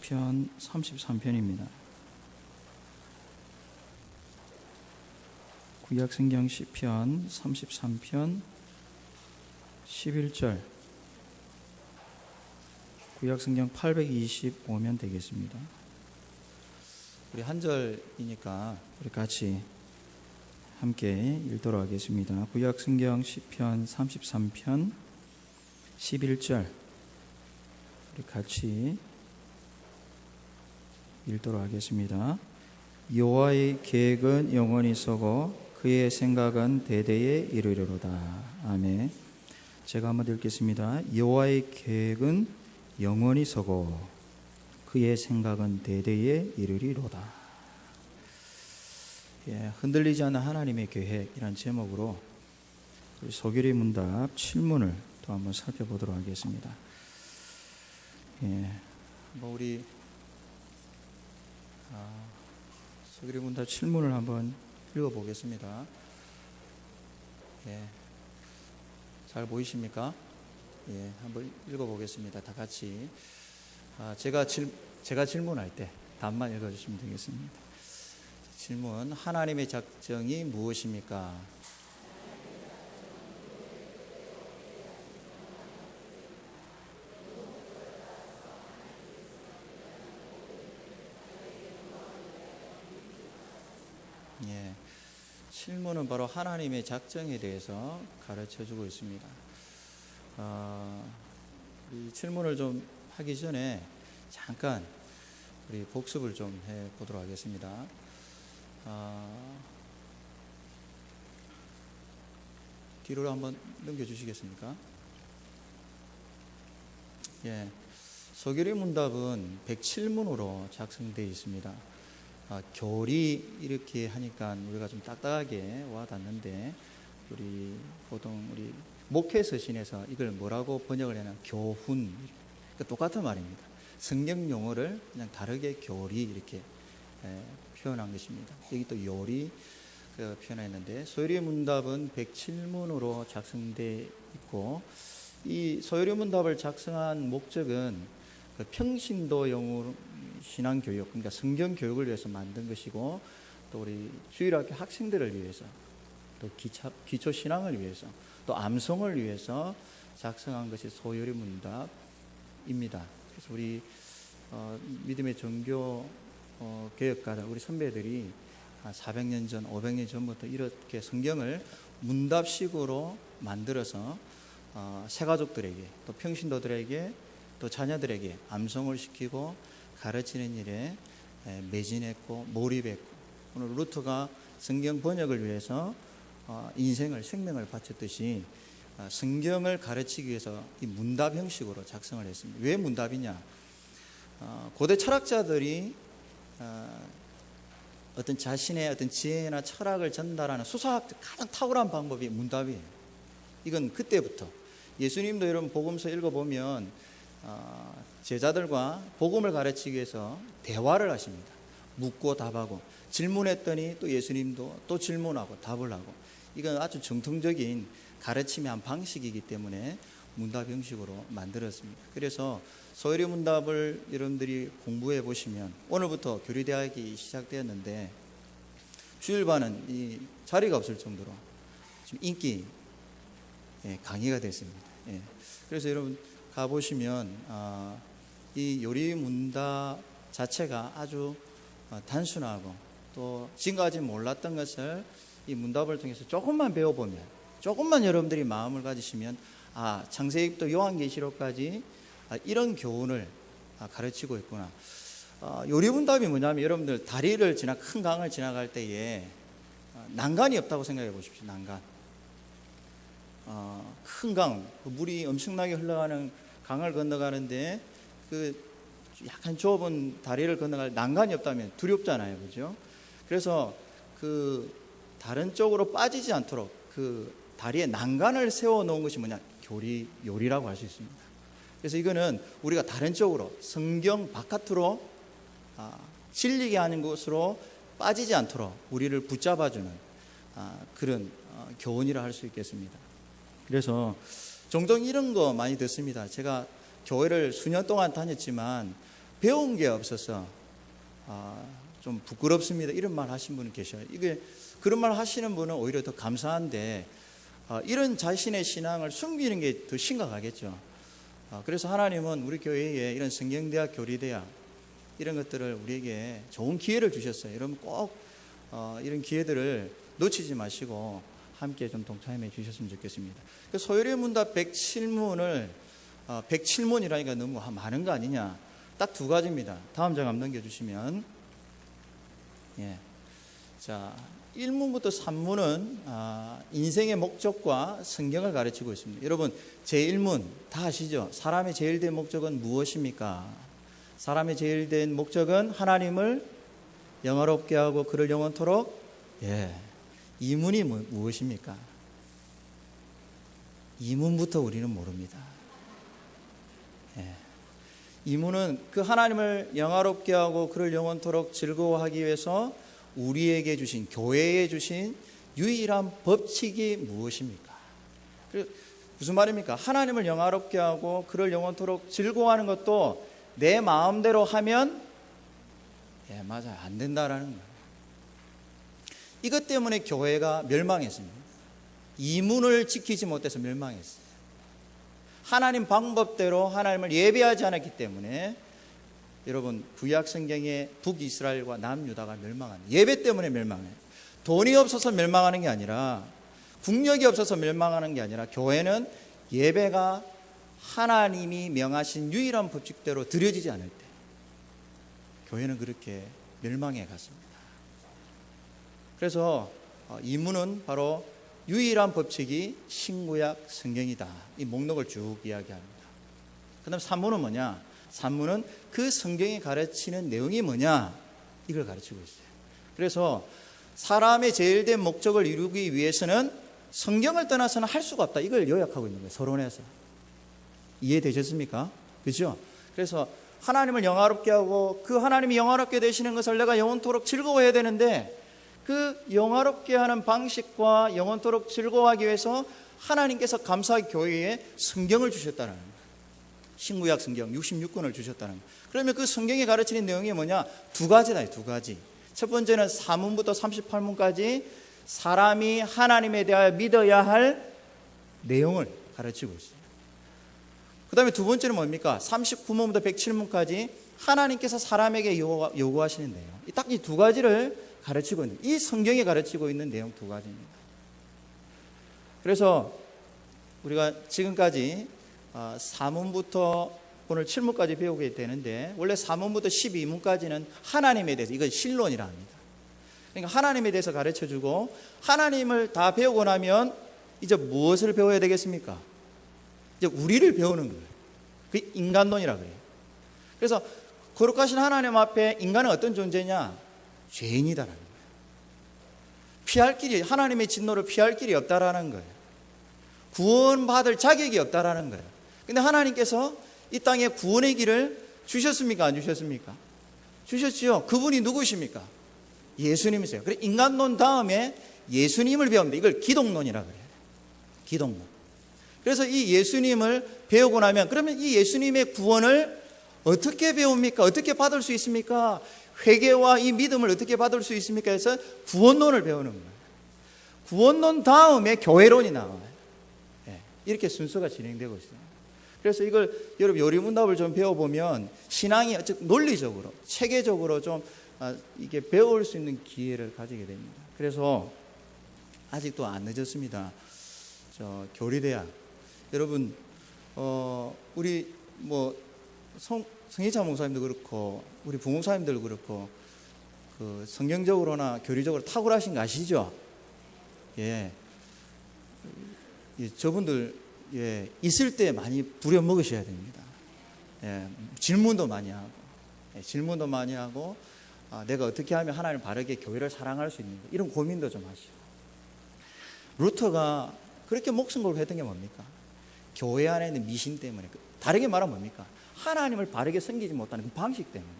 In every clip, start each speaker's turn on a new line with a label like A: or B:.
A: 시편 33편입니다. 구약성경 시편 33편 11절, 구약성경 825면 되겠습니다. 우리 한 절이니까 우리 같이 함께 읽도록 하겠습니다. 구약성경 시편 33편 11절, 우리 같이 읽도록 하겠습니다. 여호와의 계획은 영원히 서고 그의 생각은 대대에 이르리로다. 아멘. 제가 한번 읽겠습니다. 여호와의 계획은 영원히 서고 그의 생각은 대대에 이르리로다. 흔들리지 않는 하나님의 계획이란 제목으로 우리 소결의 문답 7문을 또 한번 살펴보도록 하겠습니다. 우리 소결의 문답 7문을 한번 읽어보겠습니다. 잘 보이십니까? 한번 읽어보겠습니다. 다 같이. 제가 질문할 때 답만 읽어주시면 되겠습니다. 질문: 하나님의 작정이 무엇입니까? 질문은 바로 하나님의 작정에 대해서 가르쳐주고 있습니다. 이 질문을 좀 하기 전에 잠깐 우리 복습을 좀 해보도록 하겠습니다. 뒤로 한번 넘겨주시겠습니까? 소결의 문답은 107문으로 작성되어 있습니다. 교리 이렇게 하니까 우리가 좀 딱딱하게 와닿는데, 우리 보통 우리 목회 서신에서 이걸 뭐라고 번역을 해나 교훈, 그러니까 똑같은 말입니다. 성경 용어를 그냥 다르게 교리 이렇게 표현한 것입니다. 여기 또 요리 표현했는데, 소요리 문답은 107문으로 작성되어 있고, 이 소요리 문답을 작성한 목적은 그 평신도용으로 신앙교육, 그러니까 성경 교육을 위해서 만든 것이고, 또 우리 주일학교 학생들을 위해서, 또 기초 신앙을 위해서, 또 암송을 위해서 작성한 것이 소요리 문답입니다. 그래서 우리 믿음의 종교 개혁가들, 우리 선배들이 400년 전, 500년 전부터 이렇게 성경을 문답식으로 만들어서 새가족들에게, 또 평신도들에게, 또 자녀들에게 암송을 시키고 가르치는 일에 매진했고 몰입했고, 오늘 루터가 성경 번역을 위해서 인생을, 생명을 바쳤듯이 성경을 가르치기 위해서 이 문답 형식으로 작성을 했습니다. 왜 문답이냐? 고대 철학자들이 어떤 자신의 어떤 지혜나 철학을 전달하는 수사학적 가장 탁월한 방법이 문답이에요. 이건 그때부터, 예수님도 여러분 복음서 읽어보면 제자들과 복음을 가르치기 위해서 대화를 하십니다. 묻고 답하고, 질문했더니 또 예수님도 또 질문하고 답을 하고, 이건 아주 정통적인 가르침의 한 방식이기 때문에 문답 형식으로 만들었습니다. 그래서 소요리 문답을 여러분들이 공부해 보시면, 오늘부터 교리대학이 시작되었는데 주일반은 이 자리가 없을 정도로 지금 인기 강의가 됐습니다. 그래서 여러분 가보시면 이 요리 문답 자체가 아주 단순하고, 또 지금까지 몰랐던 것을 이 문답을 통해서 조금만 배워보면, 조금만 여러분들이 마음을 가지시면, 창세기부터 요한계시록까지 이런 교훈을 가르치고 있구나. 요리 문답이 뭐냐면, 여러분들 다리를 큰 강을 지나갈 때에 난간이 없다고 생각해 보십시오. 난간. 큰 강, 물이 엄청나게 흘러가는 강을 건너가는데 그 약간 좁은 다리를 건너갈 난간이 없다면 두렵잖아요, 그죠? 그래서 그 다른 쪽으로 빠지지 않도록 그 다리에 난간을 세워 놓은 것이 뭐냐? 요리라고 할 수 있습니다. 그래서 이거는 우리가 다른 쪽으로, 성경 바깥으로 질리게 하는 곳으로 빠지지 않도록 우리를 붙잡아주는 그런 교훈이라 할 수 있겠습니다. 그래서 종종 이런 거 많이 듣습니다. 제가 교회를 수년 동안 다녔지만 배운 게 없어서 좀 부끄럽습니다. 이런 말 하신 분이 계셔요. 이게 그런 말 하시는 분은 오히려 더 감사한데 이런 자신의 신앙을 숨기는 게 더 심각하겠죠. 그래서 하나님은 우리 교회에 이런 성경대학, 교리대학 이런 것들을 우리에게 좋은 기회를 주셨어요. 여러분 꼭 이런 기회들을 놓치지 마시고 함께 좀 동참해 주셨으면 좋겠습니다. 소요리 문답 107문을 107문이라니까 너무 많은 거 아니냐. 딱 두 가지입니다. 다음 장 한번 넘겨주시면, 예. 자, 1문부터 3문은 인생의 목적과 성경을 가르치고 있습니다. 여러분, 제1문 다 아시죠? 사람의 제일 된 목적은 무엇입니까? 사람의 제일 된 목적은 하나님을 영화롭게 하고 그를 영원토록, 예. 2문이 무엇입니까? 2문부터 우리는 모릅니다. 예. 2문은 그 하나님을 영화롭게 하고 그를 영원토록 즐거워하기 위해서 우리에게 주신, 교회에 주신 유일한 법칙이 무엇입니까? 무슨 말입니까? 하나님을 영화롭게 하고 그를 영원토록 즐거워하는 것도 내 마음대로 하면, 예, 맞아요, 안 된다라는 거예요. 이것 때문에 교회가 멸망했습니다. 2문을 지키지 못해서 멸망했어요. 하나님 방법대로 하나님을 예배하지 않았기 때문에 여러분, 구약 성경의 북이스라엘과 남유다가 멸망합니다. 예배 때문에 멸망해요. 돈이 없어서 멸망하는 게 아니라, 국력이 없어서 멸망하는 게 아니라, 교회는 예배가 하나님이 명하신 유일한 법칙대로 드려지지 않을 때 교회는 그렇게 멸망해 갔습니다. 그래서 이문은 바로 유일한 법칙이 신구약 성경이다. 이 목록을 쭉 이야기합니다. 그 다음 3문은 뭐냐? 3문은 그 성경이 가르치는 내용이 뭐냐? 이걸 가르치고 있어요. 그래서 사람의 제일 된 목적을 이루기 위해서는 성경을 떠나서는 할 수가 없다. 이걸 요약하고 있는 거예요. 서론에서. 이해되셨습니까? 그렇죠? 그래서 하나님을 영화롭게 하고 그 하나님이 영화롭게 되시는 것을 내가 영원토록 즐거워해야 되는데, 그 영화롭게 하는 방식과 영원토록 즐거워하기 위해서 하나님께서 감사하게 교회에 성경을 주셨다는 거예요. 신구약 성경 66권을 주셨다는 거예요. 그러면 그 성경이 가르치는 내용이 뭐냐? 두 가지다. 두 가지. 첫 번째는 4문부터 38문까지 사람이 하나님에 대하여 믿어야 할 내용을 가르치고 있어요. 그 다음에 두 번째는 뭡니까? 39문부터 107문까지 하나님께서 사람에게 요구하시는 내용. 딱 이 두 가지를 가르치고 있는, 이 성경이 가르치고 있는 내용 두 가지입니다. 그래서 우리가 지금까지 4문부터 오늘 7문까지 배우게 되는데, 원래 4문부터 12문까지는 하나님에 대해서, 이건 신론이라 합니다. 그러니까 하나님에 대해서 가르쳐주고, 하나님을 다 배우고 나면 이제 무엇을 배워야 되겠습니까? 이제 우리를 배우는 거예요. 그 인간론이라 그래요. 그래서 거룩하신 하나님 앞에 인간은 어떤 존재냐? 죄인이다라는 거예요. 피할 길이, 하나님의 진노를 피할 길이 없다라는 거예요. 구원받을 자격이 없다라는 거예요. 근데 하나님께서 이 땅에 구원의 길을 주셨습니까? 안 주셨습니까? 주셨지요. 그분이 누구십니까? 예수님이세요. 그래, 인간론 다음에 예수님을 배웁니다. 이걸 기독론이라 그래요. 기독론. 그래서 이 예수님을 배우고 나면, 그러면 이 예수님의 구원을 어떻게 배웁니까? 어떻게 받을 수 있습니까? 회개와 이 믿음을 어떻게 받을 수 있습니까? 해서 구원론을 배우는 거예요. 구원론 다음에 교회론이 나와요. 네, 이렇게 순서가 진행되고 있어요. 그래서 이걸 여러분 요리문답을 좀 배워보면 신앙이 논리적으로, 체계적으로 좀 이게 배울 수 있는 기회를 가지게 됩니다. 그래서 아직도 안 늦었습니다. 교리대학 여러분, 우리 성희차 목사님도 그렇고 우리 부목사님들 그렇고 그 성경적으로나 교리적으로 탁월하신 거 아시죠? 예, 저분들 있을 때 많이 부려 먹으셔야 됩니다. 예, 질문도 많이 하고, 내가 어떻게 하면 하나님 바르게 교회를 사랑할 수 있는가, 이런 고민도 좀 하시고. 루터가 그렇게 목숨 걸고 했던 게 뭡니까? 교회 안에 있는 미신 때문에. 다르게 말하면 뭡니까? 하나님을 바르게 섬기지 못하는 그 방식 때문에.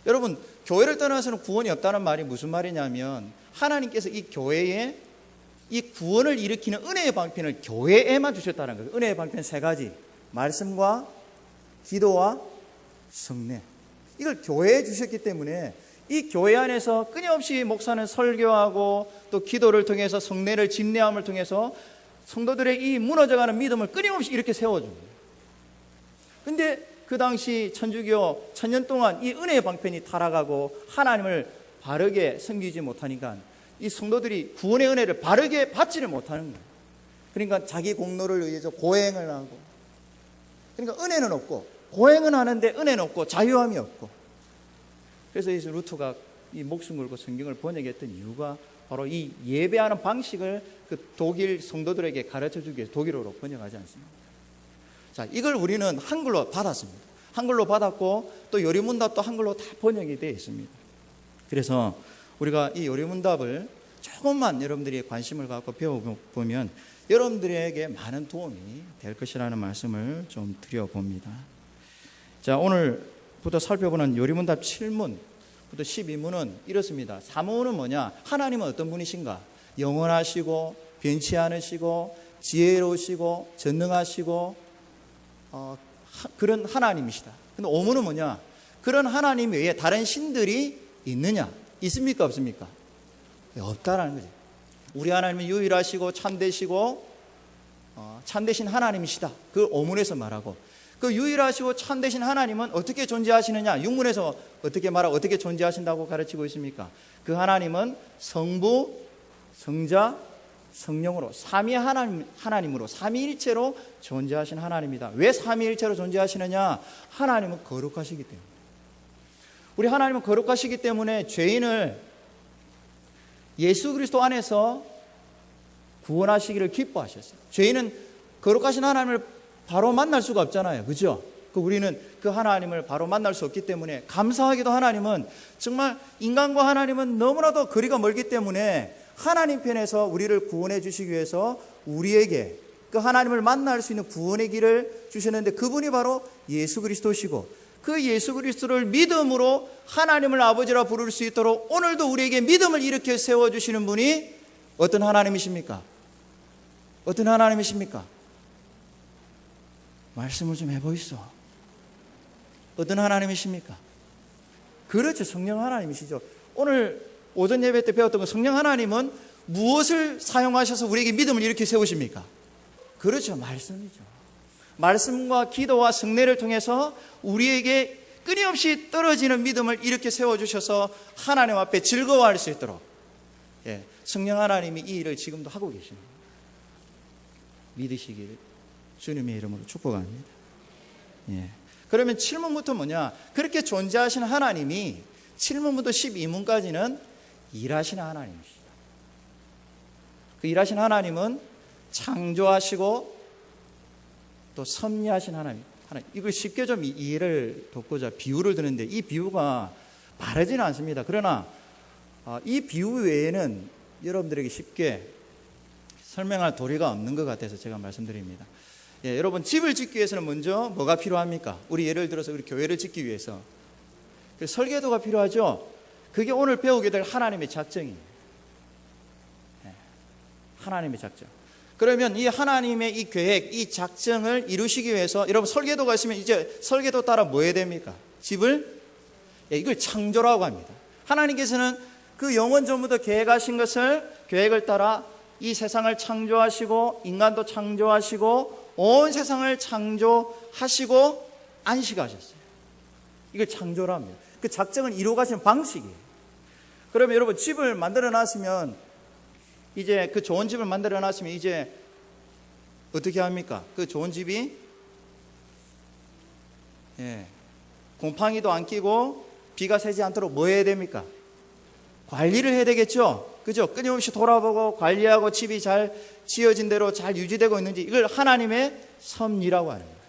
A: 여러분, 교회를 떠나서는 구원이 없다는 말이 무슨 말이냐면, 하나님께서 이 교회에 이 구원을 일으키는 은혜의 방편을 교회에만 주셨다는 거예요. 은혜의 방편 세 가지. 말씀과 기도와 성례. 이걸 교회에 주셨기 때문에 이 교회 안에서 끊임없이 목사는 설교하고 또 기도를 통해서 성례를 집례함을 통해서 성도들의 이 무너져가는 믿음을 끊임없이 이렇게 세워줍니다. 근데 그 당시 천주교 1000년 동안 이 은혜의 방편이 타락하고 하나님을 바르게 섬기지 못하니까 이 성도들이 구원의 은혜를 바르게 받지를 못하는 거예요. 그러니까 자기 공로를 위해서 고행을 하고, 그러니까 은혜는 없고 고행은 하는데 은혜는 없고 자유함이 없고. 그래서 이 루터가 이 목숨 걸고 성경을 번역했던 이유가 바로 이 예배하는 방식을 그 독일 성도들에게 가르쳐 주기 위해서 독일어로 번역하지 않습니까? 자, 이걸 우리는 한글로 받았습니다. 한글로 받았고 또 요리문답도 한글로 다 번역이 되어 있습니다. 그래서 우리가 이 요리문답을 조금만 여러분들이 관심을 갖고 배워보면 여러분들에게 많은 도움이 될 것이라는 말씀을 좀 드려봅니다. 자, 오늘부터 살펴보는 요리문답 7문부터 12문은 이렇습니다. 3문은 뭐냐? 하나님은 어떤 분이신가? 영원하시고 변치 않으시고 지혜로우시고 전능하시고 그런 하나님이시다. 근데 5문은 뭐냐? 그런 하나님 외에 다른 신들이 있느냐? 있습니까? 없습니까? 없다라는 거죠. 우리 하나님은 유일하시고 참되시고 참되신 하나님이시다. 그걸 5문에서 말하고, 그 유일하시고 참되신 하나님은 어떻게 존재하시느냐? 6문에서 어떻게 말하고 어떻게 존재하신다고 가르치고 있습니까? 그 하나님은 성부, 성자, 성령으로 삼위 하나님으로 삼위일체로 존재하신 하나님이다. 왜 삼위일체로 존재하시느냐? 하나님은 거룩하시기 때문에. 우리 하나님은 거룩하시기 때문에 죄인을 예수 그리스도 안에서 구원하시기를 기뻐하셨어요. 죄인은 거룩하신 하나님을 바로 만날 수가 없잖아요. 그죠? 우리는 그 하나님을 바로 만날 수 없기 때문에, 감사하게도 하나님은 정말 인간과 하나님은 너무나도 거리가 멀기 때문에 하나님 편에서 우리를 구원해 주시기 위해서 우리에게 그 하나님을 만날 수 있는 구원의 길을 주셨는데, 그분이 바로 예수 그리스도시고, 그 예수 그리스도를 믿음으로 하나님을 아버지라 부를 수 있도록 오늘도 우리에게 믿음을 일으켜 세워주시는 분이 어떤 하나님이십니까? 어떤 하나님이십니까? 말씀을 좀 해보이소. 어떤 하나님이십니까? 그렇죠. 성령 하나님이시죠. 오늘 오전 예배 때 배웠던 그 성령 하나님은 무엇을 사용하셔서 우리에게 믿음을 일으켜 세우십니까? 그렇죠. 말씀이죠. 말씀과 기도와 성례를 통해서 우리에게 끊임없이 떨어지는 믿음을 일으켜 세워주셔서 하나님 앞에 즐거워할 수 있도록, 성령 하나님이 이 일을 지금도 하고 계십니다. 믿으시길 주님의 이름으로 축복합니다. 그러면 7문부터 뭐냐? 그렇게 존재하시는 하나님이 7문부터 12문까지는 일하시는 하나님이시다. 그 일하시는 하나님은 창조하시고 또 섭리하신 하나님. 이걸 쉽게 좀 이해를 돕고자 비유를 드는데, 이 비유가 바르지는 않습니다. 그러나 이 비유 외에는 여러분들에게 쉽게 설명할 도리가 없는 것 같아서 제가 말씀드립니다. 여러분, 집을 짓기 위해서는 먼저 뭐가 필요합니까? 우리 예를 들어서 우리 교회를 짓기 위해서 설계도가 필요하죠. 그게 오늘 배우게 될 하나님의 작정이에요. 하나님의 작정. 그러면 이 하나님의 이 계획, 이 작정을 이루시기 위해서, 여러분 설계도가 있으면 이제 설계도 따라 뭐 해야 됩니까? 집을, 이걸 창조라고 합니다. 하나님께서는 그 영원 전부터 계획하신 것을, 계획을 따라 이 세상을 창조하시고 인간도 창조하시고 온 세상을 창조하시고 안식하셨어요. 이걸 창조라 합니다. 그 작정을 이루어 가시는 방식이에요. 그러면 여러분, 집을 만들어 놨으면, 이제 그 좋은 집을 만들어 놨으면 이제 어떻게 합니까? 그 좋은 집이 곰팡이도 안 끼고 비가 새지 않도록 뭐 해야 됩니까? 관리를 해야 되겠죠? 그죠? 끊임없이 돌아보고 관리하고 집이 잘 지어진 대로 잘 유지되고 있는지, 이걸 하나님의 섭리라고 하는 거예요.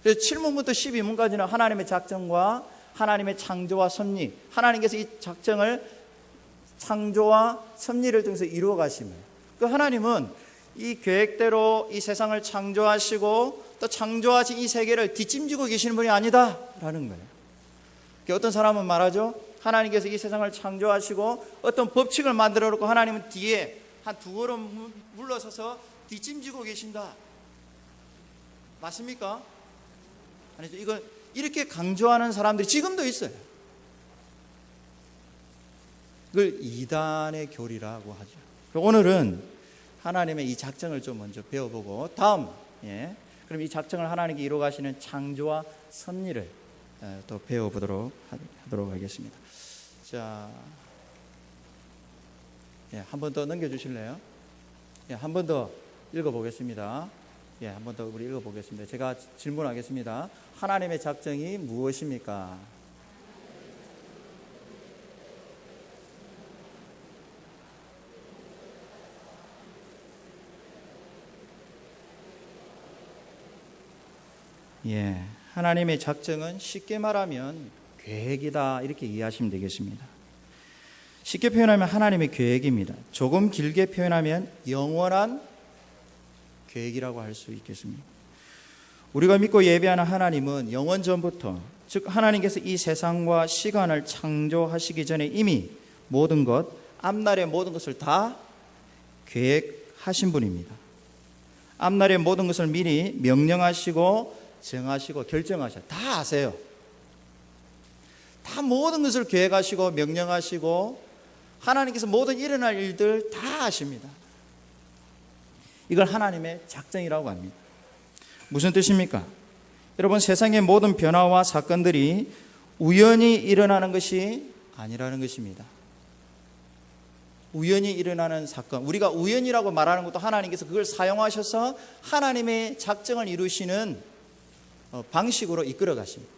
A: 그래서 7문부터 12문까지는 하나님의 작정과 하나님의 창조와 섭리, 하나님께서 이 작정을 창조와 섭리를 통해서 이루어 가시면, 그 하나님은 이 계획대로 이 세상을 창조하시고 또 창조하신 이 세계를 뒷짐지고 계시는 분이 아니다라는 거예요. 어떤 사람은 말하죠. 하나님께서 이 세상을 창조하시고 어떤 법칙을 만들어 놓고 하나님은 뒤에 한 두 걸음 물러서서 뒷짐지고 계신다. 맞습니까? 아니죠. 이거 이렇게 강조하는 사람들이 지금도 있어요. 그걸 이단의 교리라고 하죠. 오늘은 하나님의 이 작정을 좀 먼저 배워보고 다음 그럼 이 작정을 하나님께 이루어가시는 창조와 섭리를 또 배워보도록 하도록 하겠습니다. 자, 한 번 더 넘겨주실래요? 한 번 더 읽어보겠습니다. 한 번 더 우리 읽어보겠습니다. 제가 질문하겠습니다. 하나님의 작정이 무엇입니까? 하나님의 작정은 쉽게 말하면 계획이다 이렇게 이해하시면 되겠습니다. 쉽게 표현하면 하나님의 계획입니다. 조금 길게 표현하면 영원한 계획이라고 할 수 있겠습니다. 우리가 믿고 예배하는 하나님은 영원 전부터, 즉 하나님께서 이 세상과 시간을 창조하시기 전에 이미 모든 것, 앞날의 모든 것을 다 계획하신 분입니다. 앞날의 모든 것을 미리 명령하시고 정하시고 결정하셔. 다 아세요. 다 모든 것을 계획하시고 명령하시고 하나님께서 모든 일어날 일들 다 아십니다. 이걸 하나님의 작정이라고 합니다. 무슨 뜻입니까? 여러분, 세상의 모든 변화와 사건들이 우연히 일어나는 것이 아니라는 것입니다. 우연히 일어나는 사건, 우리가 우연이라고 말하는 것도 하나님께서 그걸 사용하셔서 하나님의 작정을 이루시는 방식으로 이끌어 가십니다.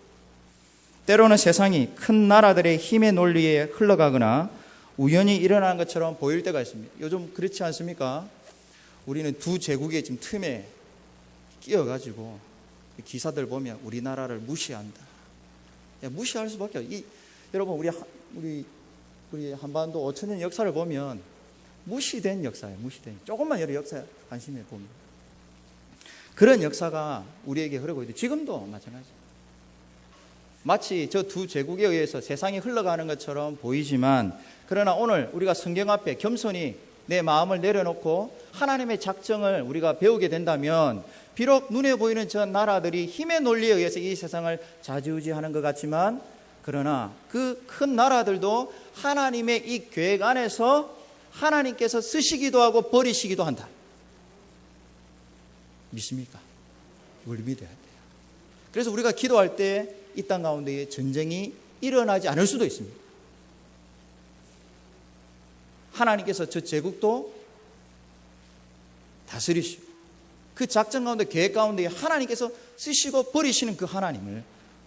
A: 때로는 세상이 큰 나라들의 힘의 논리에 흘러가거나 우연히 일어나는 것처럼 보일 때가 있습니다. 요즘 그렇지 않습니까? 우리는 두 제국의 지금 틈에 끼어가지고 기사들 보면 우리나라를 무시한다. 무시할 수밖에 없어요. 여러분 우리 한반도 5천년 역사를 보면 무시된 역사예요. 무시된. 조금만 여러 역사에 관심을 보면 그런 역사가 우리에게 흐르고 있는데 지금도 마찬가지입니다. 마치 저 두 제국에 의해서 세상이 흘러가는 것처럼 보이지만 그러나 오늘 우리가 성경 앞에 겸손히 내 마음을 내려놓고 하나님의 작정을 우리가 배우게 된다면 비록 눈에 보이는 저 나라들이 힘의 논리에 의해서 이 세상을 좌지우지하는 것 같지만 그러나 그 큰 나라들도 하나님의 이 계획 안에서 하나님께서 쓰시기도 하고 버리시기도 한다. 믿습니까? 이걸 믿어야 돼요. 그래서 우리가 기도할 때 이 땅 가운데에 전쟁이 일어나지 않을 수도 있습니다. 하나님께서 저 제국도 다스리시고 그 작전 가운데 계획 가운데 하나님께서 쓰시고 버리시는 그 하나님을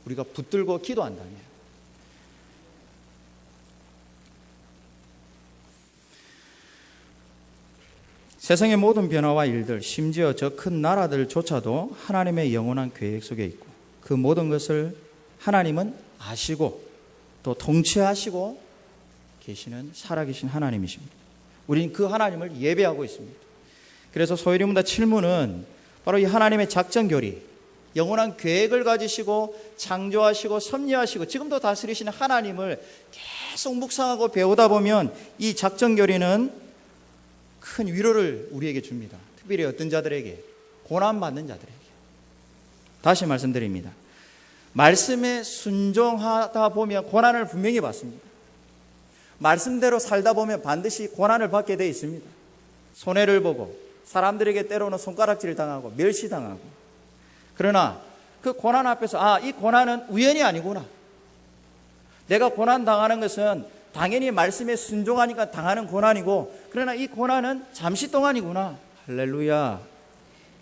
A: 우리가 붙들고 기도한다면 세상의 모든 변화와 일들, 심지어 저 큰 나라들조차도 하나님의 영원한 계획 속에 있고 그 모든 것을 하나님은 아시고 또 통치하시고 계시는 살아계신 하나님이십니다. 우리는 그 하나님을 예배하고 있습니다. 그래서 소위리문답 7문은 바로 이 하나님의 작정교리, 영원한 계획을 가지시고 창조하시고 섭리하시고 지금도 다스리시는 하나님을 계속 묵상하고 배우다 보면 이 작정교리는 큰 위로를 우리에게 줍니다. 특별히 어떤 자들에게? 고난받는 자들에게. 다시 말씀드립니다. 말씀에 순종하다 보면 고난을 분명히 받습니다. 말씀대로 살다 보면 반드시 고난을 받게 되어 있습니다. 손해를 보고 사람들에게 때로는 손가락질을 당하고 멸시당하고 그러나 그 고난 앞에서 이 고난은 우연이 아니구나. 내가 고난 당하는 것은 당연히 말씀에 순종하니까 당하는 고난이고 그러나 이 고난은 잠시 동안이구나. 할렐루야.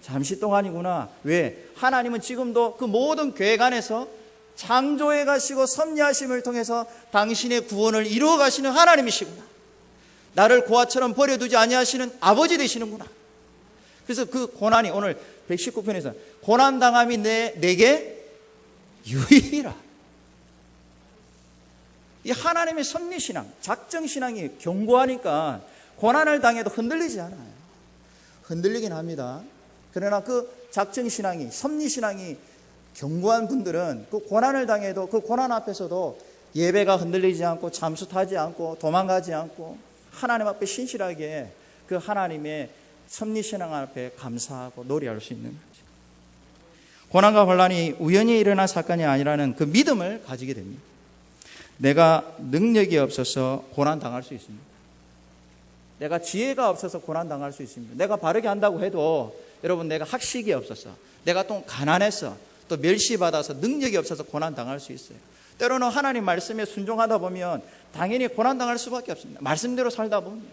A: 잠시 동안이구나. 왜? 하나님은 지금도 그 모든 계획 안에서 창조해 가시고 섭리하심을 통해서 당신의 구원을 이루어 가시는 하나님이시구나. 나를 고아처럼 버려두지 아니하시는 아버지 되시는구나. 그래서 그 고난이 오늘 119편에서 고난당함이 내게 유익이라. 이 하나님의 섭리신앙, 작정신앙이 견고하니까 고난을 당해도 흔들리지 않아요. 흔들리긴 합니다. 그러나 그 작정신앙이, 섭리신앙이 견고한 분들은 그 고난을 당해도 그 고난 앞에서도 예배가 흔들리지 않고 잠수타지 않고 도망가지 않고 하나님 앞에 신실하게 그 하나님의 섭리신앙 앞에 감사하고 노래할 수 있는 거죠. 고난과 환난이 우연히 일어난 사건이 아니라는 그 믿음을 가지게 됩니다. 내가 능력이 없어서 고난당할 수 있습니다. 내가 지혜가 없어서 고난당할 수 있습니다. 내가 바르게 한다고 해도 여러분, 내가 학식이 없어서, 내가 또 가난해서, 또 멸시받아서 능력이 없어서 고난당할 수 있어요. 때로는 하나님 말씀에 순종하다 보면 당연히 고난당할 수밖에 없습니다. 말씀대로 살다 보면.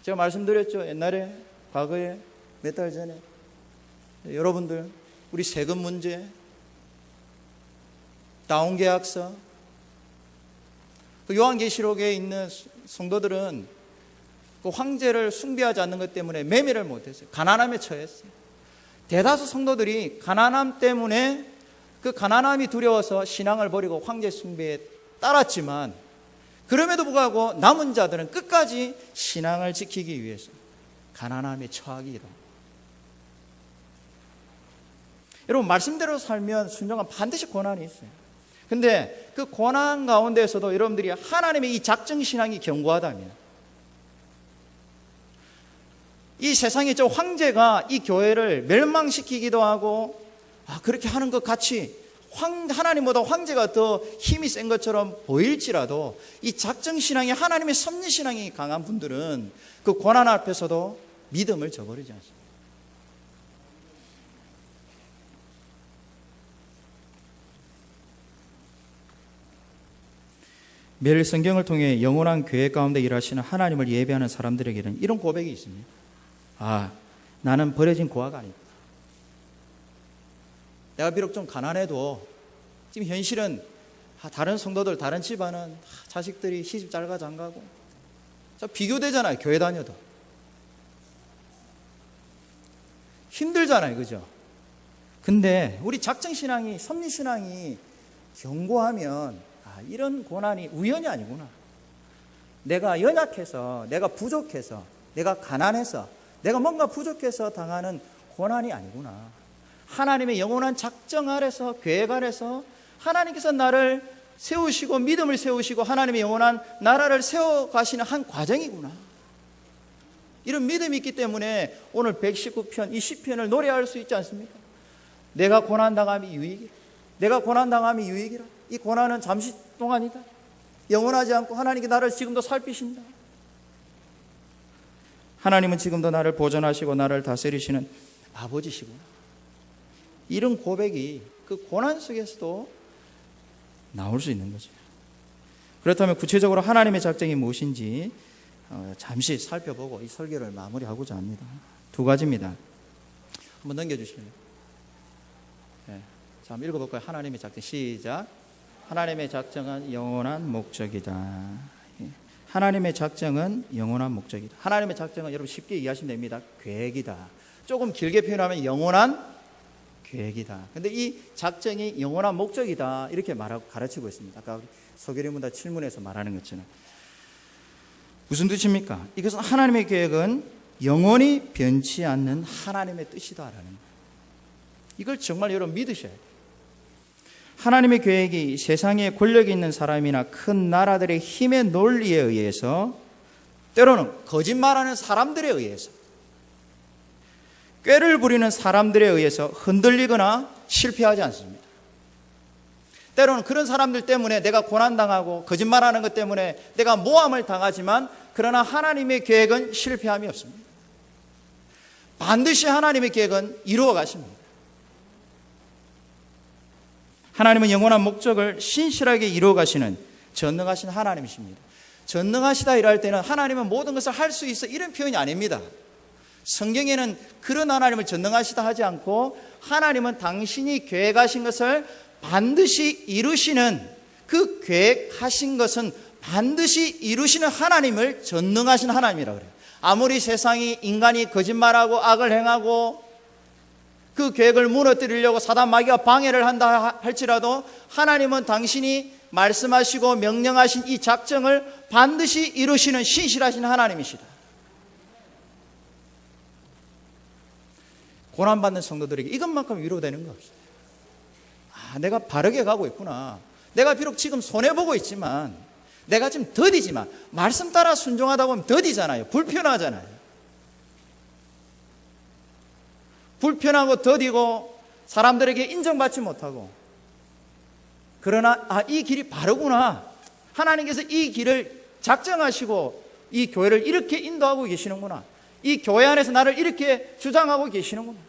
A: 제가 말씀드렸죠. 옛날에, 과거에, 몇 달 전에. 여러분들, 우리 세금 문제, 다운계약서, 요한계시록에 있는 성도들은 그 황제를 숭배하지 않는 것 때문에 매매를 못했어요. 가난함에 처했어요. 대다수 성도들이 가난함 때문에 그 가난함이 두려워서 신앙을 버리고 황제 숭배에 따랐지만, 그럼에도 불구하고 남은 자들은 끝까지 신앙을 지키기 위해서 가난함에 처하기로. 여러분, 말씀대로 살면 순종하면 반드시 고난이 있어요. 근데 그 고난 가운데에서도 여러분들이 하나님의 이 작정신앙이 견고하다면, 이 세상에 저 황제가 이 교회를 멸망시키기도 하고, 그렇게 하는 것 같이 하나님보다 황제가 더 힘이 센 것처럼 보일지라도, 이 작정신앙이, 하나님의 섭리신앙이 강한 분들은 그 고난 앞에서도 믿음을 저버리지 않습니다. 매일 성경을 통해 영원한 교회 가운데 일하시는 하나님을 예배하는 사람들에게는 이런 고백이 있습니다. 나는 버려진 고아가 아니다. 내가 비록 좀 가난해도 지금 현실은 다른 성도들, 다른 집안은 자식들이 시집 잘 가, 장 가고 비교되잖아요. 교회 다녀도 힘들잖아요. 그죠? 근데 우리 작정신앙이, 섭리신앙이 견고하면 이런 고난이 우연이 아니구나. 내가 연약해서, 내가 부족해서, 내가 가난해서, 내가 뭔가 부족해서 당하는 고난이 아니구나. 하나님의 영원한 작정 아래서, 계획 아래서 하나님께서 나를 세우시고 믿음을 세우시고 하나님의 영원한 나라를 세워가시는 한 과정이구나. 이런 믿음이 있기 때문에 오늘 119편, 이 시편을 노래할 수 있지 않습니까? 내가 고난당함이 유익이라. 내가 고난당함이 유익이라. 이 고난은 잠시 동안이다. 영원하지 않고 하나님께 나를 지금도 살피신다. 하나님은 지금도 나를 보존하시고 나를 다스리시는 아버지시구나. 이런 고백이 그 고난 속에서도 나올 수 있는 거죠. 그렇다면 구체적으로 하나님의 작정이 무엇인지 잠시 살펴보고 이 설교를 마무리하고자 합니다. 두 가지입니다. 한번 넘겨주실래요? 네. 자, 한번 읽어볼까요? 하나님의 작정. 시작. 하나님의 작정은 영원한 목적이다. 하나님의 작정은 영원한 목적이다. 하나님의 작정은 여러분 쉽게 이해하시면 됩니다. 계획이다. 조금 길게 표현하면 영원한 계획이다. 근데 이 작정이 영원한 목적이다. 이렇게 말하고 가르치고 있습니다. 아까 소개리문답 7문에서 말하는 것처럼. 무슨 뜻입니까? 이것은 하나님의 계획은 영원히 변치 않는 하나님의 뜻이다라는 거예요. 이걸 정말 여러분 믿으셔야 돼요. 하나님의 계획이 세상에 권력이 있는 사람이나 큰 나라들의 힘의 논리에 의해서, 때로는 거짓말하는 사람들에 의해서, 꾀를 부리는 사람들에 의해서 흔들리거나 실패하지 않습니다. 때로는 그런 사람들 때문에 내가 고난당하고 거짓말하는 것 때문에 내가 모함을 당하지만, 그러나 하나님의 계획은 실패함이 없습니다. 반드시 하나님의 계획은 이루어 가십니다. 하나님은 영원한 목적을 신실하게 이루어 가시는 전능하신 하나님이십니다. 전능하시다 이럴 때는 하나님은 모든 것을 할 수 있어, 이런 표현이 아닙니다. 성경에는 그런 하나님을 전능하시다 하지 않고, 하나님은 당신이 계획하신 것을 반드시 이루시는, 그 계획하신 것은 반드시 이루시는 하나님을 전능하신 하나님이라고 그래요. 아무리 세상이, 인간이 거짓말하고 악을 행하고 그 계획을 무너뜨리려고 사단 마귀가 방해를 한다 할지라도, 하나님은 당신이 말씀하시고 명령하신 이 작정을 반드시 이루시는 신실하신 하나님이시다. 고난받는 성도들에게 이것만큼 위로되는 거 없어요. 내가 바르게 가고 있구나. 내가 비록 지금 손해보고 있지만, 내가 지금 더디지만, 말씀 따라 순종하다 보면 더디잖아요. 불편하잖아요. 불편하고 더디고 사람들에게 인정받지 못하고, 그러나 이 길이 바르구나, 하나님께서 이 길을 작정하시고 이 교회를 이렇게 인도하고 계시는구나, 이 교회 안에서 나를 이렇게 주장하고 계시는구나,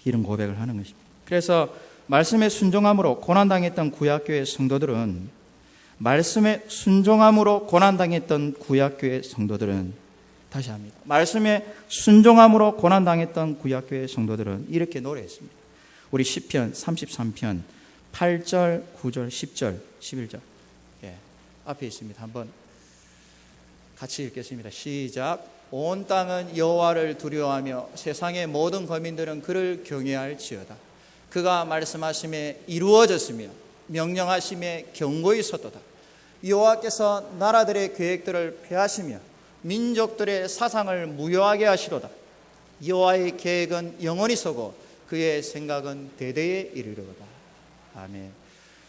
A: 이런 고백을 하는 것입니다. 그래서 말씀에 순종함으로 고난당했던 구약교회 성도들은, 말씀에 순종함으로 고난당했던 구약교회 성도들은, 다시 합니다, 말씀에 순종함으로 고난당했던 구약교회 성도들은 이렇게 노래했습니다. 우리 시편 33편 8절, 9절, 10절, 11절, 앞에 있습니다. 한번 같이 읽겠습니다. 시작. 온 땅은 여호와를 두려워하며 세상의 모든 거민들은 그를 경외할지어다. 그가 말씀하심에 이루어졌으며 명령하심에 경고히 섰도다. 여호와께서 나라들의 계획들을 폐하시며 민족들의 사상을 무효하게 하시도다. 여호와의 계획은 영원히 서고 그의 생각은 대대에 이르리로다. 아멘.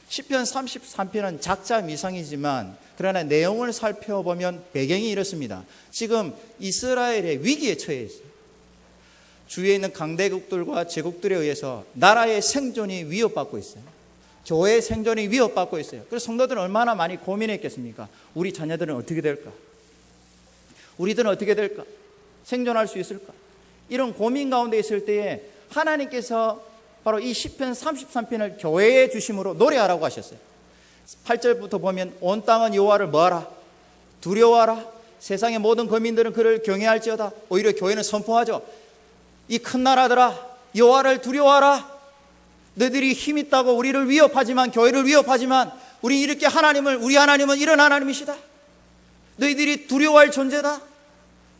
A: 시편 33편은 작자 미상이지만 그러나 내용을 살펴보면 배경이 이렇습니다. 지금 이스라엘의 위기에 처해 있어요. 주위에 있는 강대국들과 제국들에 의해서 나라의 생존이 위협받고 있어요. 교회의 생존이 위협받고 있어요. 그래서 성도들은 얼마나 많이 고민했겠습니까? 우리 자녀들은 어떻게 될까? 우리들은 어떻게 될까? 생존할 수 있을까? 이런 고민 가운데 있을 때에 하나님께서 바로 이 시편 33편을 교회에 주심으로 노래하라고 하셨어요. 8절부터 보면 온 땅은 여호와를 뭐하라? 두려워하라. 세상의 모든 거민들은 그를 경외할지어다. 오히려 교회는 선포하죠. 이 큰 나라들아, 여호와를 두려워하라. 너희들이 힘 있다고 우리를 위협하지만, 교회를 위협하지만, 우리 이렇게 우리 하나님은 이런 하나님이시다. 너희들이 두려워할 존재다.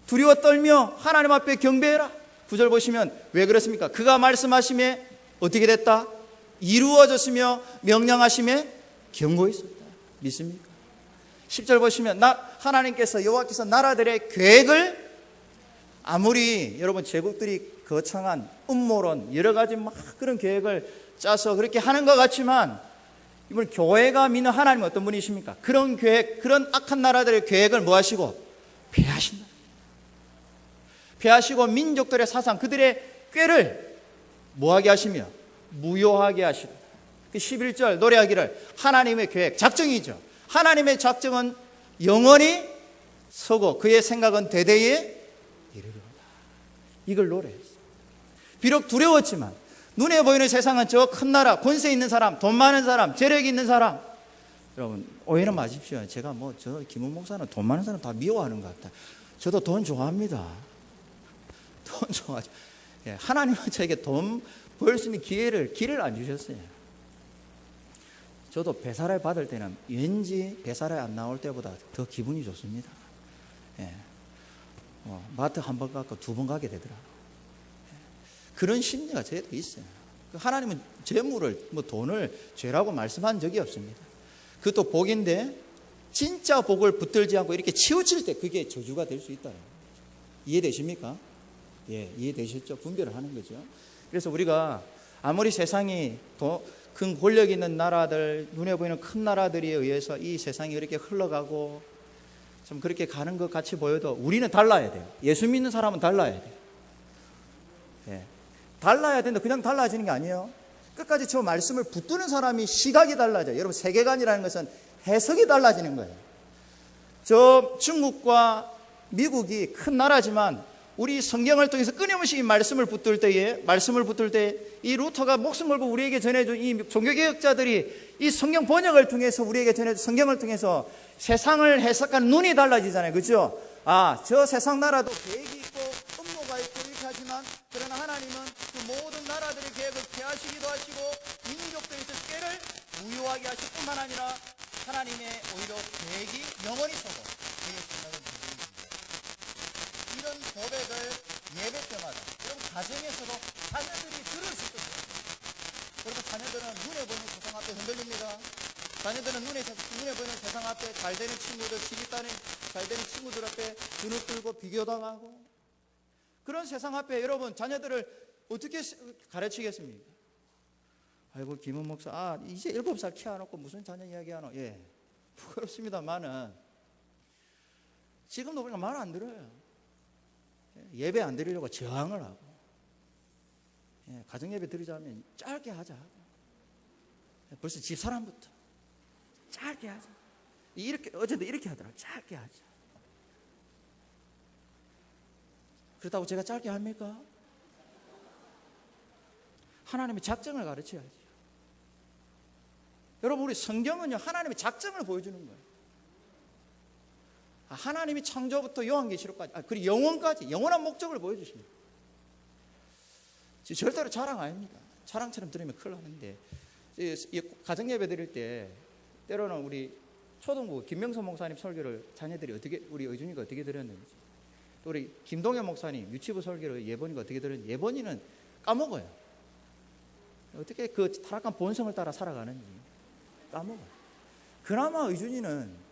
A: 두려워 떨며 하나님 앞에 경배해라. 9절 보시면 왜 그렇습니까? 그가 말씀하심에 어떻게 됐다? 이루어졌으며 명령하심에 경고했었다. 믿습니까? 10절 보시면 하나님께서, 여호와께서 나라들의 계획을, 아무리 여러분 제국들이 거창한 음모론 여러 가지 막 그런 계획을 짜서 그렇게 하는 것 같지만, 이번 교회가 믿는 하나님은 어떤 분이십니까? 그런 계획, 그런 악한 나라들의 계획을 뭐 하시고? 폐하신다. 폐하시고 민족들의 사상, 그들의 꾀를 뭐하게 하시며? 무효하게 하시다. 11절 노래하기를 하나님의 계획, 작정이죠. 하나님의 작정은 영원히 서고 그의 생각은 대대에 이르리로다. 이걸 노래했어요. 비록 두려웠지만, 눈에 보이는 세상은 저 큰 나라, 권세 있는 사람, 돈 많은 사람, 재력이 있는 사람. 여러분 오해는 마십시오. 제가 저 김은 목사는 돈 많은 사람 다 미워하는 것 같다. 저도 돈 좋아합니다. 돈 좋아하죠. 하나님은 저에게 돈 벌 수 있는 길을 안 주셨어요. 저도 배사를 받을 때는 왠지 배사를 안 나올 때보다 더 기분이 좋습니다. 마트 한 번 가고 두 번 가게 되더라고요. 그런 심리가 저에도 있어요. 하나님은 재물을, 돈을 죄라고 말씀한 적이 없습니다. 그것도 복인데, 진짜 복을 붙들지 않고 이렇게 치우칠 때 그게 저주가 될 수 있다. 이해되십니까? 이해되셨죠? 분별을 하는 거죠. 그래서 우리가 아무리 세상이 큰 권력 있는 나라들, 눈에 보이는 큰 나라들에 의해서 이 세상이 이렇게 흘러가고 좀 그렇게 가는 것 같이 보여도 우리는 달라야 돼요. 예수 믿는 사람은 달라야 돼요. 달라야 된다. 그냥 달라지는 게 아니에요. 끝까지 저 말씀을 붙드는 사람이 시각이 달라져요. 여러분, 세계관이라는 것은 해석이 달라지는 거예요. 저 중국과 미국이 큰 나라지만 우리 성경을 통해서 끊임없이 이 말씀을 붙들 때 이 루터가 목숨 걸고 우리에게 전해준 이 종교개혁자들이 이 성경 번역을 통해서 우리에게 전해준 성경을 통해서 세상을 해석하는 눈이 달라지잖아요. 그렇죠? 저 세상 나라도 계획이 있고 음모가 있고 이렇게 하지만, 그러나 하나님은 그 모든 나라들의 계획을 폐하시기도 하시고 민족들에서 꾀를 무효하게 하실 뿐만 아니라 하나님의 오히려 계획이 영원히 서고 그의 생각은 대대입니다. 이런 고백을 예배 때마다 여러분 가정에서도 자녀들이 들을 수 있거든요. 여러분, 자녀들은 눈에 보이는 세상 앞에 흔들립니다. 자녀들은 눈에 보이는 세상 앞에 잘 되는 친구들, 시집가는 잘 되는 친구들 앞에 눈을 들고 비교당하고, 그런 세상 앞에 여러분 자녀들을 어떻게 가르치겠습니까? 아이고 김은 목사, 이제 7살 키워놓고 무슨 자녀 이야기하노? 부끄럽습니다만은 지금도 보니까 말 안 들어요. 예배 안 드리려고 저항을 하고, 가정예배 드리자면 짧게 하자. 벌써 집사람부터 짧게 하자. 이렇게 어제도 이렇게 하더라고요. 짧게 하자. 그렇다고 제가 짧게 합니까? 하나님의 작정을 가르쳐야지. 여러분, 우리 성경은요, 하나님의 작정을 보여주는 거예요. 하나님이 창조부터 요한계시록까지, 그리고 영원까지 영원한 목적을 보여주십니다. 절대로 자랑 아닙니다. 자랑처럼 들으면 큰일 나는데, 가정예배 드릴 때 때로는 우리 초등부 김명선 목사님 설교를 자녀들이 어떻게, 우리 의준이가 어떻게 들었는지, 또 우리 김동현 목사님 유치부 설교를 예본이가 어떻게 들었는지, 예본이는 까먹어요. 어떻게 그 타락한 본성을 따라 살아가는지 까먹어요. 그나마 의준이는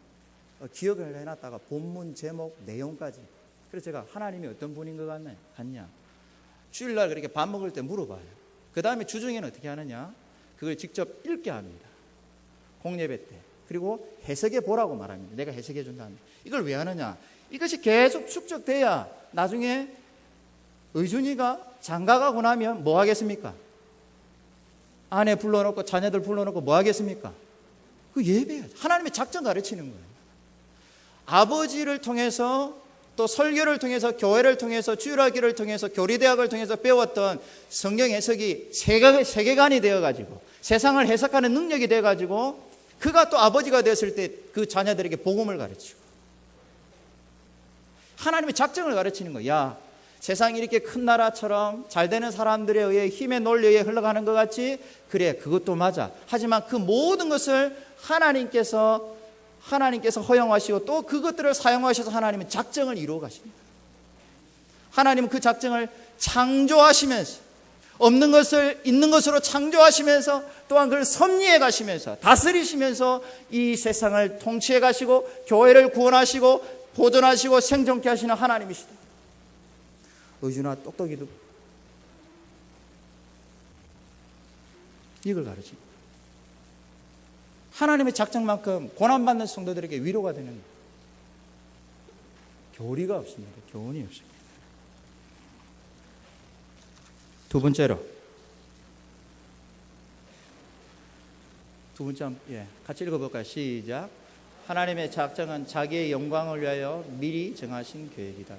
A: 기억을 해놨다가 본문 제목 내용까지. 그래서 제가 하나님이 어떤 분인 것 같냐, 주일날 그렇게 밥 먹을 때 물어봐요. 그 다음에 주중에는 어떻게 하느냐, 그걸 직접 읽게 합니다. 공예배 때. 그리고 해석해 보라고 말합니다. 내가 해석해 준다면. 이걸 왜 하느냐, 이것이 계속 축적돼야 나중에 의준이가 장가가고 나면 뭐 하겠습니까? 아내 불러놓고 자녀들 불러놓고 뭐 하겠습니까? 그 예배야죠. 하나님의 작정 가르치는 거예요. 아버지를 통해서, 또 설교를 통해서, 교회를 통해서, 주일학교를 통해서, 교리대학을 통해서 배웠던 성경 해석이 세계관이 되어가지고 세상을 해석하는 능력이 되어가지고 그가 또 아버지가 되었을 때 그 자녀들에게 복음을 가르치고 하나님의 작정을 가르치는 거야. 야, 세상이 이렇게 큰 나라처럼 잘 되는 사람들에 의해, 힘의 논리에 의해 흘러가는 것 같지? 그래, 그것도 맞아. 하지만 그 모든 것을 하나님께서 허용하시고 또 그것들을 사용하셔서 하나님은 작정을 이루어 가십니다. 하나님은 그 작정을 창조하시면서, 없는 것을 있는 것으로 창조하시면서, 또한 그걸 섭리해 가시면서, 다스리시면서 이 세상을 통치해 가시고 교회를 구원하시고 보존하시고 생존케 하시는 하나님이시다. 의준아, 똑똑이도 이걸 가르칩니다. 하나님의 작정만큼 고난받는 성도들에게 위로가 되는 교리가 없습니다. 교훈이 없습니다. 두 번째로, 같이 읽어볼까요? 시작. 하나님의 작정은 자기의 영광을 위하여 미리 정하신 계획이다.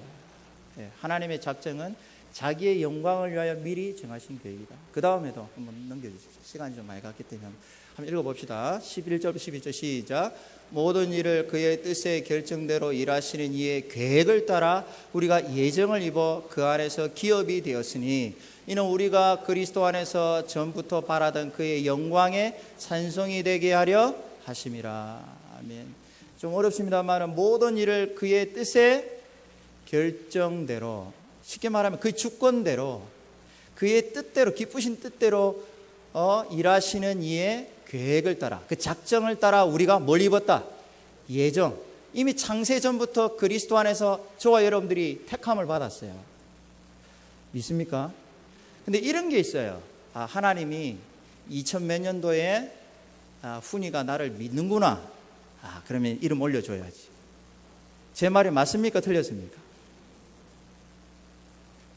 A: 하나님의 작정은 자기의 영광을 위하여 미리 정하신 계획이다. 그 다음에도 한번 넘겨주세요. 시간이 좀 많이 갔기 때문에 한번 읽어봅시다. 11절 12절 시작. 모든 일을 그의 뜻의 결정대로 일하시는 이의 계획을 따라 우리가 예정을 입어 그 안에서 기업이 되었으니 이는 우리가 그리스도 안에서 전부터 바라던 그의 영광의 찬송이 되게 하려 하심이라. 아멘. 좀 어렵습니다만 모든 일을 그의 뜻의 결정대로, 쉽게 말하면 그의 주권대로, 그의 뜻대로, 기쁘신 뜻대로 일하시는 이의 계획을 따라, 그 작정을 따라 우리가 뭘 입었다? 예정. 이미 창세 전부터 그리스도 안에서 저와 여러분들이 택함을 받았어요. 믿습니까? 근데 이런 게 있어요. 하나님이 2000몇 년도에 훈이가 나를 믿는구나. 그러면 이름 올려줘야지. 제 말이 맞습니까? 틀렸습니까?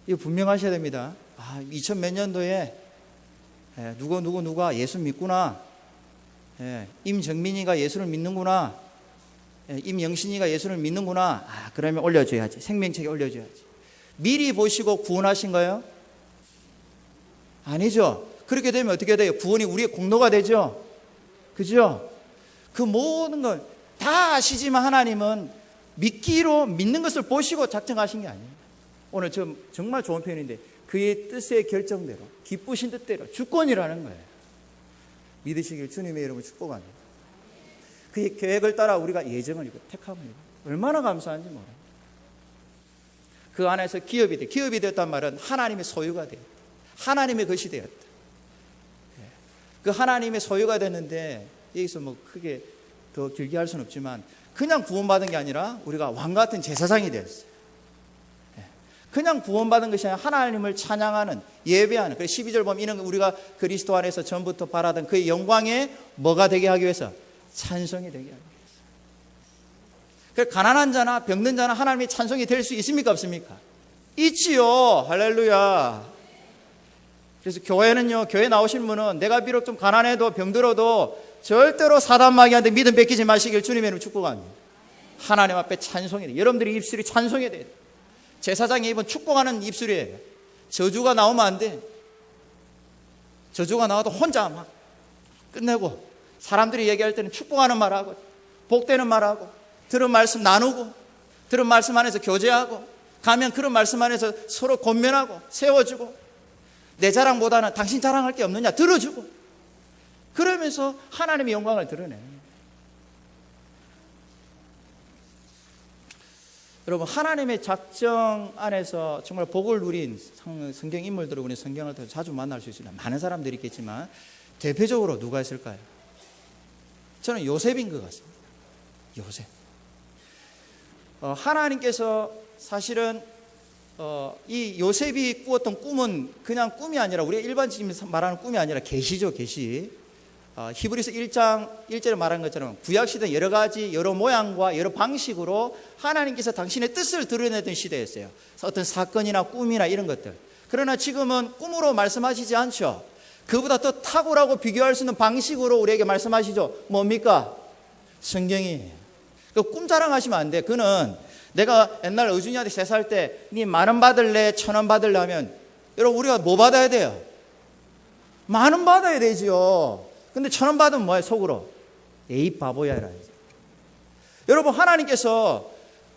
A: 이거 분명하셔야 됩니다. 2000몇 년도에 누가 예수 믿구나. 임정민이가 예수를 믿는구나. 임영신이가 예수를 믿는구나. 그러면 올려줘야지. 생명책에 올려줘야지. 미리 보시고 구원하신 거예요? 아니죠. 그렇게 되면 어떻게 돼요? 구원이 우리의 공로가 되죠. 그죠? 그 모든 걸 다 아시지만 하나님은 믿기로, 믿는 것을 보시고 작정하신 게 아니에요. 오늘 정말 좋은 표현인데, 그의 뜻의 결정대로, 기쁘신 뜻대로, 주권이라는 거예요. 믿으시길 주님의 이름으로 축복합니다. 그의 계획을 따라 우리가 예정을 입고 택함을 입고, 얼마나 감사한지 몰라요. 그 안에서 기업이 되었단 말은 하나님의 소유가 되었다. 하나님의 것이 되었다. 그 하나님의 소유가 됐는데, 여기서 뭐 크게 더 길게 할 수는 없지만 그냥 구원받은 게 아니라 우리가 왕같은 제사장이 되었어요. 그냥 구원받은 것이 아니라 하나님을 찬양하는, 예배하는. 그래서 12절 보면 이는 우리가 그리스도 안에서 전부터 바라던 그의 영광에 뭐가 되게 하기 위해서? 찬송이 되게 하기 위해서. 그래서 가난한 자나 병든 자나 하나님의 찬송이 될 수 있습니까? 없습니까? 있지요. 할렐루야. 그래서 교회는요, 교회 나오신 분은 내가 비록 좀 가난해도 병들어도 절대로 사단마귀한테 믿음 뺏기지 마시길 주님의 이름으로 축복합니다. 하나님 앞에 찬송해야 돼요. 여러분들이 입술이 찬송해야 돼요. 제사장의 입은 축복하는 입술이에요. 저주가 나오면 안 돼. 저주가 나와도 혼자 막 끝내고, 사람들이 얘기할 때는 축복하는 말하고 복되는 말하고 들은 말씀 나누고 들은 말씀 안에서 교제하고 가면 그런 말씀 안에서 서로 권면하고 세워주고, 내 자랑보다는 당신 자랑할 게 없느냐 들어주고, 그러면서 하나님의 영광을 드러내요. 여러분, 하나님의 작정 안에서 정말 복을 누린 성경 인물들을 우리 성경을 통해서 자주 만날 수 있습니다. 많은 사람들이 있겠지만 대표적으로 누가 있을까요? 저는 요셉인 것 같습니다. 요셉. 하나님께서 사실은 이 요셉이 꾸었던 꿈은 그냥 꿈이 아니라, 우리가 일반적으로 말하는 꿈이 아니라 계시죠, 계시. 히브리서 1장 1절에 말한 것처럼 구약시대 여러 가지 여러 모양과 여러 방식으로 하나님께서 당신의 뜻을 드러내던 시대였어요. 어떤 사건이나 꿈이나 이런 것들. 그러나 지금은 꿈으로 말씀하시지 않죠. 그보다 더 탁월하고 비교할 수 있는 방식으로 우리에게 말씀하시죠. 뭡니까? 성경이에요. 꿈 자랑하시면 안 돼. 그는 내가 옛날 의준이한테 3살 때 니 10,000원 받을래 1,000원 받을래 하면, 여러분 우리가 뭐 받아야 돼요? 10,000원 받아야 되죠. 근데 1,000원 받으면 뭐예요? 속으로 에이 바보야 이라. 여러분, 하나님께서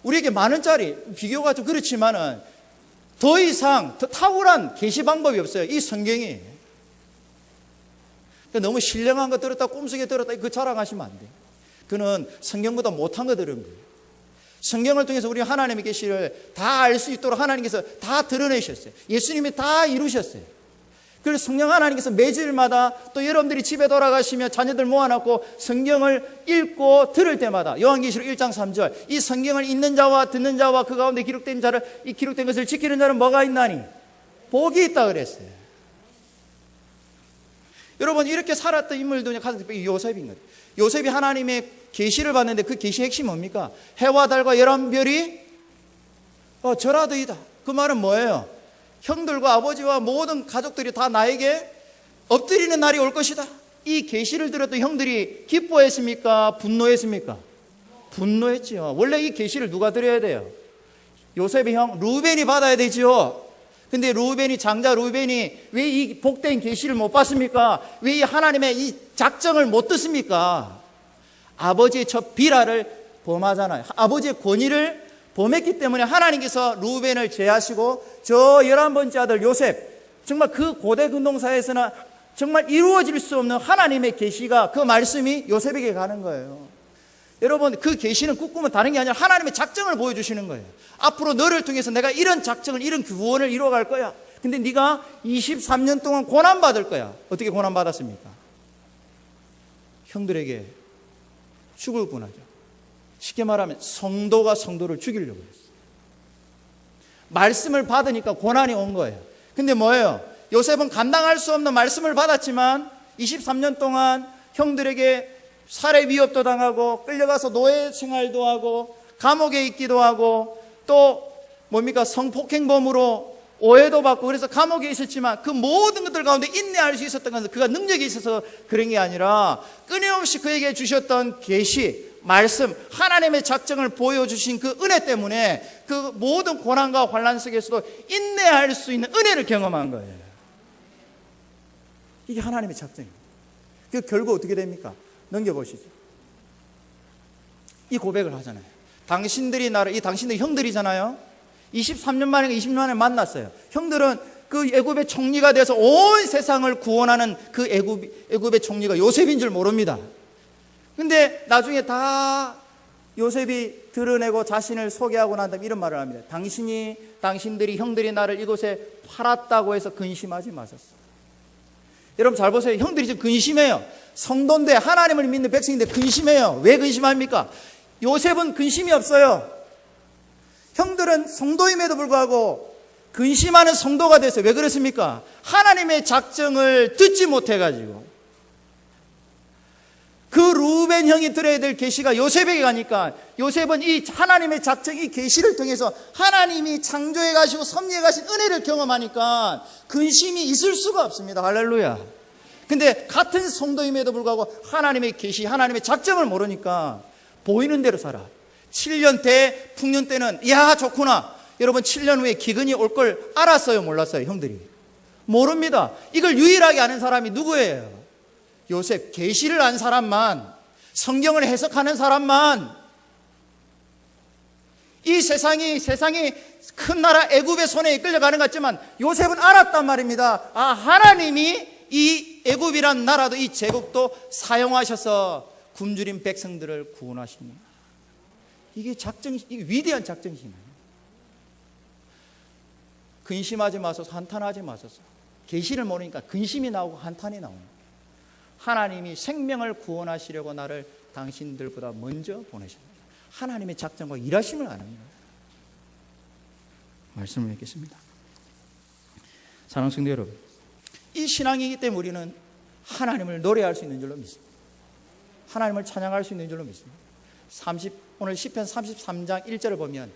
A: 우리에게 10,000원짜리, 비교가 좀 그렇지만은 더 이상 더 탁월한 계시 방법이 없어요. 이 성경이. 너무 신령한 거 들었다, 꿈속에 들었다, 그 자랑하시면 안 돼요. 그는 성경보다 못한 거 들은 거예요. 성경을 통해서 우리 하나님의 계시를 다 알 수 있도록 하나님께서 다 드러내셨어요. 예수님이 다 이루셨어요. 그래서 성령 하나님께서 매주일마다 또 여러분들이 집에 돌아가시면 자녀들 모아놓고 성경을 읽고 들을 때마다 요한계시록 1장 3절, 이 성경을 읽는 자와 듣는 자와 그 가운데 기록된 자를, 이 기록된 것을 지키는 자는 뭐가 있나니? 복이 있다 그랬어요. 여러분, 이렇게 살았던 인물도 가장 요셉인 거예요. 요셉이 하나님의 계시를 받는데 그 계시의 핵심이 뭡니까? 해와 달과 11별이 절하더이다. 그 말은 뭐예요? 형들과 아버지와 모든 가족들이 다 나에게 엎드리는 날이 올 것이다. 이 계시를 들었던 형들이 기뻐했습니까? 분노했습니까? 분노했지요. 원래 이 계시를 누가 드려야 돼요? 요셉의 형 루벤이 받아야 되죠. 근데 루벤이, 장자 루벤이 왜 이 복된 계시를 못 받습니까? 왜 이 하나님의 이 작정을 못 듣습니까? 아버지의 첫 비라를 범하잖아요. 아버지의 권위를 범했기 때문에 하나님께서 루벤을 제하시고 저 11번째 아들 요셉, 정말 그 고대 근동사에서는 정말 이루어질 수 없는 하나님의 계시가, 그 말씀이 요셉에게 가는 거예요. 여러분, 그 계시는 꿈꾸면 다른 게 아니라 하나님의 작정을 보여주시는 거예요. 앞으로 너를 통해서 내가 이런 작정을, 이런 구원을 이루어갈 거야. 근데 네가 23년 동안 고난받을 거야. 어떻게 고난받았습니까? 형들에게 죽을 뻔하죠. 쉽게 말하면 성도가 성도를 죽이려고 했어요. 말씀을 받으니까 고난이 온 거예요. 근데 뭐예요? 요셉은 감당할 수 없는 말씀을 받았지만 23년 동안 형들에게 살해 위협도 당하고 끌려가서 노예 생활도 하고 감옥에 있기도 하고 또 뭡니까? 성폭행범으로 오해도 받고, 그래서 감옥에 있었지만 그 모든 것들 가운데 인내할 수 있었던 것은 그가 능력이 있어서 그런 게 아니라 끊임없이 그에게 주셨던 계시, 말씀, 하나님의 작정을 보여주신 그 은혜 때문에 그 모든 고난과 환난 속에서도 인내할 수 있는 은혜를 경험한 거예요. 이게 하나님의 작정입니다. 그 결국 어떻게 됩니까? 넘겨보시죠. 이 고백을 하잖아요. 당신들이 나를, 이 당신들이 형들이잖아요. 23년 만에 20년 만에 만났어요. 형들은 그 애굽의 총리가 돼서 온 세상을 구원하는 그 애굽의 총리가 요셉인 줄 모릅니다. 근데 나중에 다 요셉이 드러내고 자신을 소개하고 난 다음에 이런 말을 합니다. 당신들이 형들이 나를 이곳에 팔았다고 해서 근심하지 마셨어. 여러분 잘 보세요. 형들이 지금 근심해요. 성도인데, 하나님을 믿는 백성인데 근심해요. 왜 근심합니까? 요셉은 근심이 없어요. 형들은 성도임에도 불구하고 근심하는 성도가 됐어요. 왜 그렇습니까? 하나님의 작정을 듣지 못해가지고. 그 된 형이 들어야 될 계시가 요셉에게 가니까 요셉은 이 하나님의 작정, 이 계시를 통해서 하나님이 창조해 가시고 섭리해 가신 은혜를 경험하니까 근심이 있을 수가 없습니다. 할렐루야. 근데 같은 성도임에도 불구하고 하나님의 계시, 하나님의 작정을 모르니까 보이는 대로 살아. 7년 대풍년 때는 야 좋구나. 여러분 7년 후에 기근이 올 걸 알았어요, 몰랐어요? 형들이 모릅니다. 이걸 유일하게 아는 사람이 누구예요? 요셉. 계시를 안 사람만, 성경을 해석하는 사람만. 이 세상이 큰 나라 애굽의 손에 이끌려가는 것 같지만 요셉은 알았단 말입니다. 아, 하나님이 이 애굽이란 나라도 이 제국도 사용하셔서 굶주린 백성들을 구원하십니다. 이게 이게 위대한 작정이에요. 근심하지 마소서, 한탄하지 마소서. 계시를 모르니까 근심이 나오고 한탄이 나옵니다. 하나님이 생명을 구원하시려고 나를 당신들보다 먼저 보내셨습니다. 하나님의 작정과 일하심을 아는 거예요. 말씀을 읽겠습니다. 사랑하는 성도 여러분, 이 신앙이기 때문에 우리는 하나님을 노래할 수 있는 줄로 믿습니다. 하나님을 찬양할 수 있는 줄로 믿습니다. 오늘 시편 33장 1절을 보면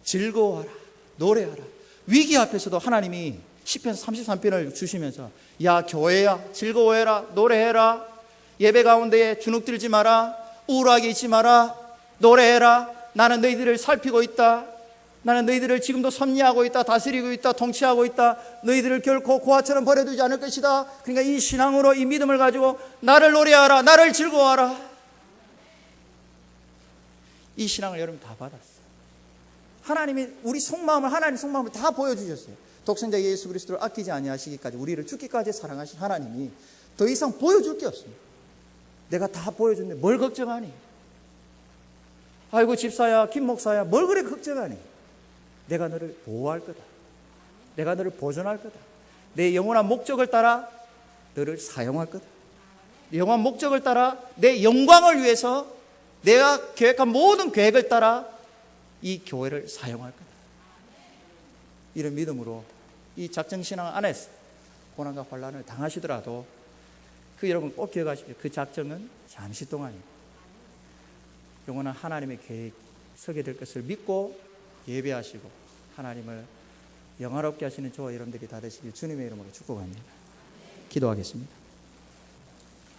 A: 즐거워하라, 노래하라. 위기 앞에서도 하나님이 시편 33편을 주시면서 야 교회야 즐거워해라, 노래해라, 예배 가운데에 주눅들지 마라, 우울하게 있지 마라, 노래해라. 나는 너희들을 살피고 있다. 나는 너희들을 지금도 섭리하고 있다, 다스리고 있다, 통치하고 있다. 너희들을 결코 고아처럼 버려두지 않을 것이다. 그러니까 이 신앙으로, 이 믿음을 가지고 나를 노래하라, 나를 즐거워하라. 이 신앙을 여러분 다 받았어요. 하나님이 우리 속마음을, 하나님 속마음을 다 보여주셨어요. 독생자 예수 그리스도를 아끼지 아니하시기까지 우리를 죽기까지 사랑하신 하나님이 더 이상 보여줄 게 없습니다. 내가 다 보여줬는데 뭘 걱정하니? 아이고 집사야, 김 목사야, 뭘 그래 걱정하니? 내가 너를 보호할 거다. 내가 너를 보존할 거다. 내 영원한 목적을 따라 너를 사용할 거다. 영원한 목적을 따라 내 영광을 위해서 내가 계획한 모든 계획을 따라 이 교회를 사용할 거다. 이런 믿음으로 이 작정신앙 안에서 고난과 환난을 당하시더라도 그 여러분 꼭 기억하십시오. 그 작정은 잠시 동안이고 영원한 하나님의 계획 서게 될 것을 믿고 예배하시고 하나님을 영화롭게 하시는 저와 여러분들이 다 되시길 주님의 이름으로 축복합니다. 기도하겠습니다.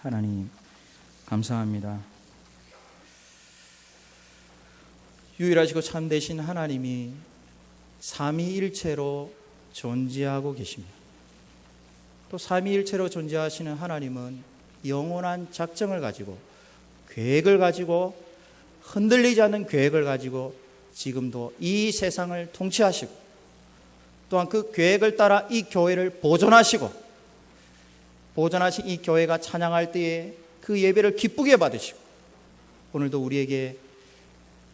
A: 하나님 감사합니다. 유일하시고 참되신 하나님이 삼위일체로 존재하고 계십니다. 또 삼위일체로 존재하시는 하나님은 영원한 작정을 가지고 계획을 가지고 흔들리지 않는 계획을 가지고 지금도 이 세상을 통치하시고 또한 그 계획을 따라 이 교회를 보존하시고 보존하신 이 교회가 찬양할 때에 그 예배를 기쁘게 받으시고 오늘도 우리에게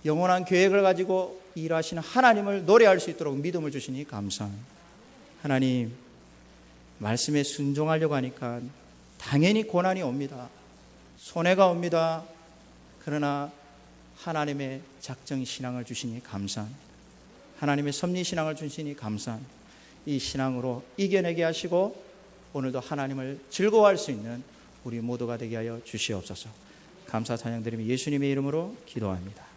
A: 영원한 계획을 가지고 일하시는 하나님을 노래할 수 있도록 믿음을 주시니 감사합니다. 하나님, 말씀에 순종하려고 하니까 당연히 고난이 옵니다. 손해가 옵니다. 그러나 하나님의 작정 신앙을 주시니 감사합니다. 하나님의 섭리 신앙을 주시니 감사합니다. 이 신앙으로 이겨내게 하시고 오늘도 하나님을 즐거워할 수 있는 우리 모두가 되게 하여 주시옵소서. 감사 찬양드리며 예수님의 이름으로 기도합니다.